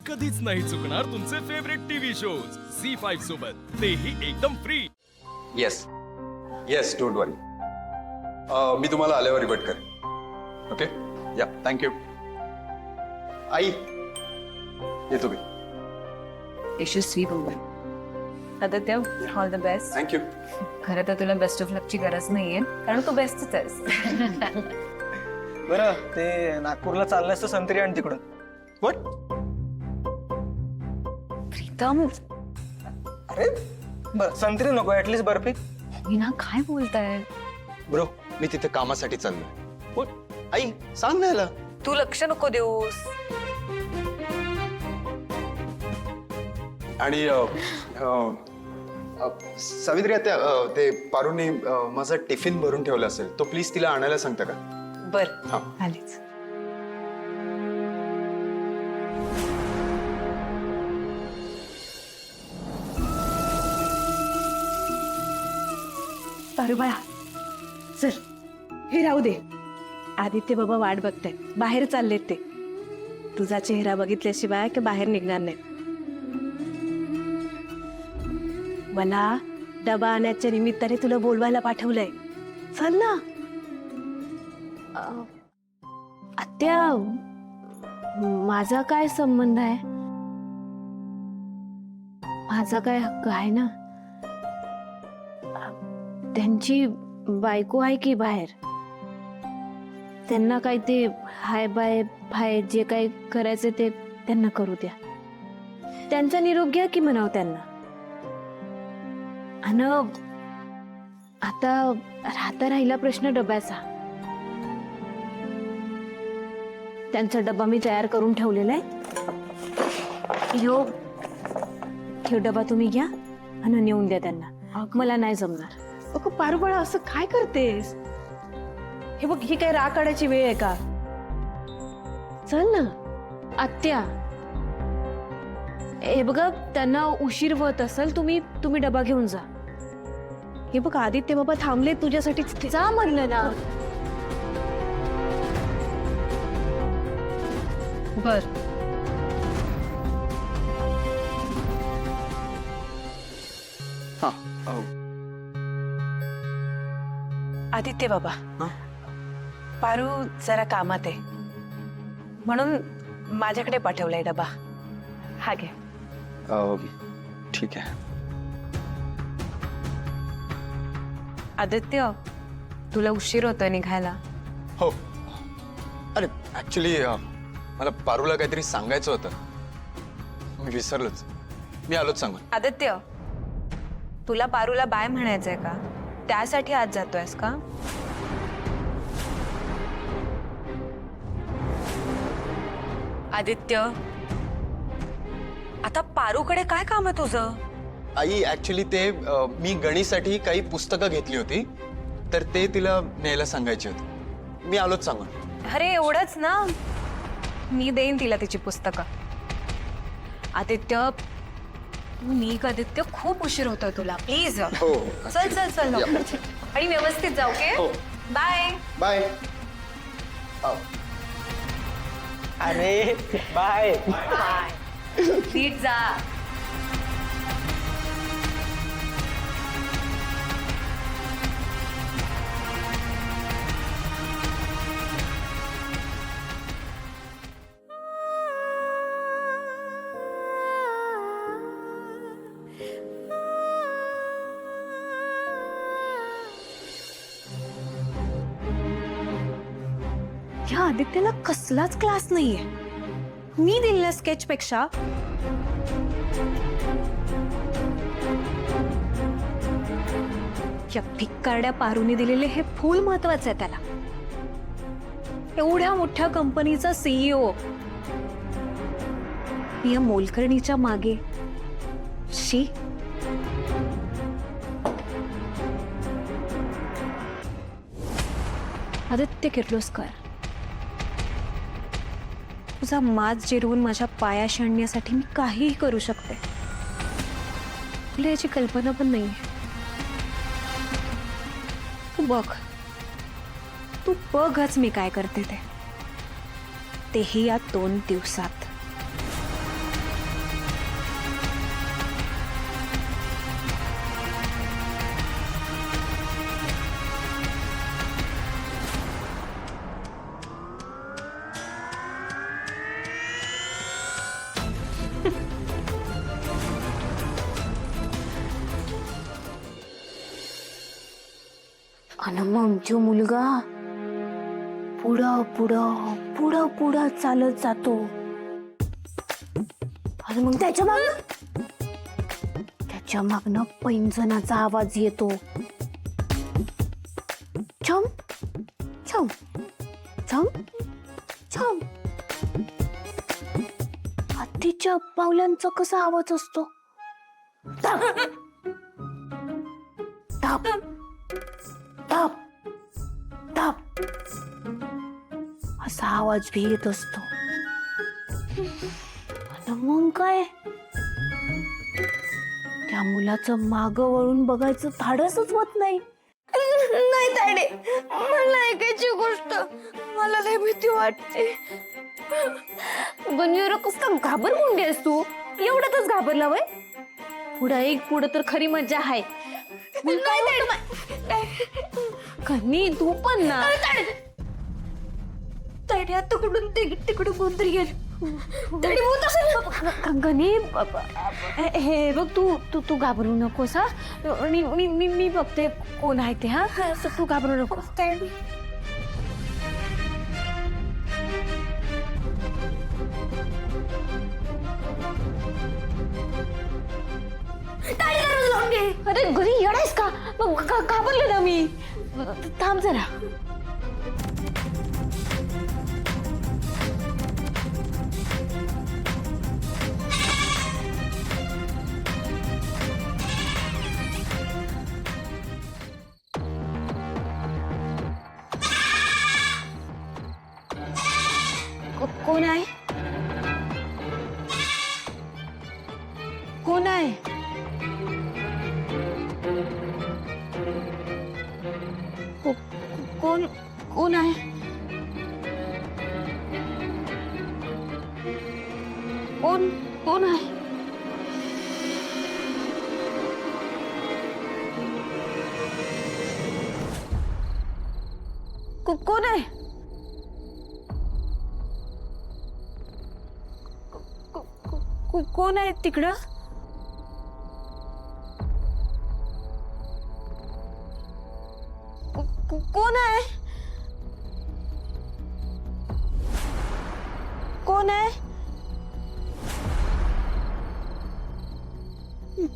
कधीच नाही चुकणार तुमचे फेवरेट टीव्ही शोज झी5 सोबत, तेही एकदम free. Yes yes, don't worry. मी तुम्हाला आल्यावर रिवर्ट करेन. Okay, yeah, thank you. आई येतो मी. यशस्वी woman. Aditya, all the best. Thank you. खरं तर तुला बेस्ट ऑफ लकची गरज नाहीये, कारण तू बेस्टच आहेस. बरं, ते नागपूरला चाललंयस तर संत्री आण तिकडून. व्हॉट? प्रीतम, अरे बरं, संत्री नको, ऍटलीस्ट बर्फी. मीना काय बोलताय? ब्रो, मी तिथे कामासाठी चाललोय. व्हॉट? आई सांग ना याला. तू लक्ष नको देऊस. आणि सावित्री त्या ते पारूने माझा टिफिन भरून ठेवला असेल, तो प्लीज तिला आणायला सांगता का? बर, हा. आलीच. पारू बाळा, चल हे राहू दे. आदित्य बाबा वाट बघताय, बाहेर चाललेत ते. तुझा चेहरा बघितल्याशिवाय की बाहेर निघणार नाही. मला डबा आणण्याच्या निमित्ताने तुला बोलवायला पाठवलंय. चल ना. आत्या, माझा काय संबंध आहे? माझा काय हक्क आहे ना? त्यांची बायको आहे की बाहेर. त्यांना काय ते हाय बाय बाय जे काय करायचं ते त्यांना करू द्या. त्यांचा निरोप घ्या की म्हणाव त्यांना. अन आता राहता राहिला प्रश्न डब्याचा. त्यांचा डबा मी तयार करून ठेवलेला आहे. ह्यो डबा तुम्ही घ्या आणि नेऊन द्या त्यांना. मला नाही जमणार. अगं पारुबाळा, असं काय करतेस? हे बघ, ही काय राग काढायची वेळ आहे का? चल ना. आत्या, हे बघा, त्यांना उशीर होत असेल, तुम्ही डबा घेऊन जा. हे बघ, आदित्य बाबा थांबले तुझ्यासाठी. जा म्हणलं ना. बर. हा. आदित्य बाबा, पारू जरा कामात आहे म्हणून माझ्याकडे पाठवलाय डबा. हा घे. ठीक आहे. आदित्य, तुला उशीर होतोय निघायला. हो. अरे ऍक्च्युली मला पारूला काहीतरी सांगायचं होतं, मी विसरलोच. मी आलोच सांगून. आदित्य, तुला पारूला बाय म्हणायचंय का? त्यासाठी आज जातोयस का? आदित्य, आता पारूकडे काय काम आहे तुझं? आई, ऍक्च्युली ते मी गणीसाठी काही पुस्तकं घेतली होती, तर ते तिला न्यायला सांगायची होती. मी आलोच सांगून. अरे एवढंच ना, मी देईन तिला तिची पुस्तकं. आदित्य, तू निघ. आदित्य, खूप उशीर होतोय तुला. प्लीज हो. चल चल चल लवकर. आणि व्यवस्थित जाऊ. के हो. Bye bye. अरे बाय. बाय. नीट जा. ह्या आदित्यला कसलाच क्लास नाहीये. मी दिलेल्या स्केच पेक्षा या भिक्कारड्या पारूने दिलेले हे फूल महत्वाचं आहे त्याला. एवढ्या मोठ्या कंपनीचा सीईओ या मोलकरणीच्या मागे. शी. आदित्य किर्लोस्कर, तुझा माज जिरवून माझ्या पायाशी आणण्यासाठी मी काहीही करू शकते. तुला याची कल्पना पण नाही. तू बघच मी काय करते ते. तेही या 2 दिवसात. आणि मग जो मुलगा पुढं पुढं पुढं पुढं चालत जातो आणि मग त्याच्या मागनं पैंजणाचा आवाज येतो. छम छम छम छम. हत्तीच्या पावलांचा कसा आवाज असतो? टप टप टप टप असा आवाज भी येत असतो. आणि मग काय, त्या मुलाचं माग वळून बघायचं धाडसच होत नाही. नाही ताडे, मला ऐकायची गोष्ट, मला लय भीती वाटते. गंजीर कस का घाबरगुंडी आहेस तू? एवढ्यातच घाबरला वय? पुढं तर खरी मजा आहे. कन्नी तू पण ना. ताडे आता कुठून तिकडे कोणतरी गेलं. ताडे भूत असेल. गणी हे बघ, तू घाबरू नकोस हा. मी बघते कोण आहे ते. हा तू घाबरू नकोस. ताडे अरे घरी येडायस का? घाबरले ना मी. थांब जरा. कोण आहे? कोण आहे? कोण आहे? कोण आहे? कोण आहे? कोण आहे तिकडं? कोण आहे? कोण आहे?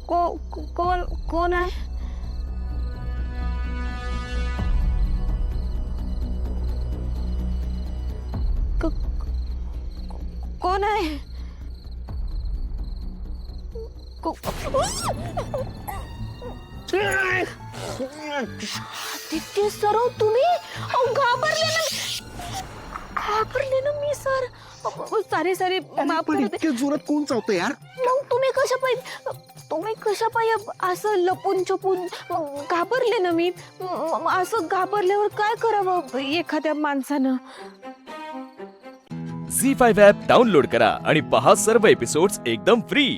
कोण आहे? कोण आहे? आदित्य सर, तुम्ही घाबरले ना मी सर. सारे माफ पण करते. इतक्या जोरात कोण चावतं यार? मग तुम्ही कशा पाहिजे असं लपून छपून घाबरले ना मी. असं घाबरल्यावर काय करावं एखाद्या माणसानं? झी 5 ॲप डाउनलोड करा आणि पहा सर्व एपिसोड्स एकदम फ्री.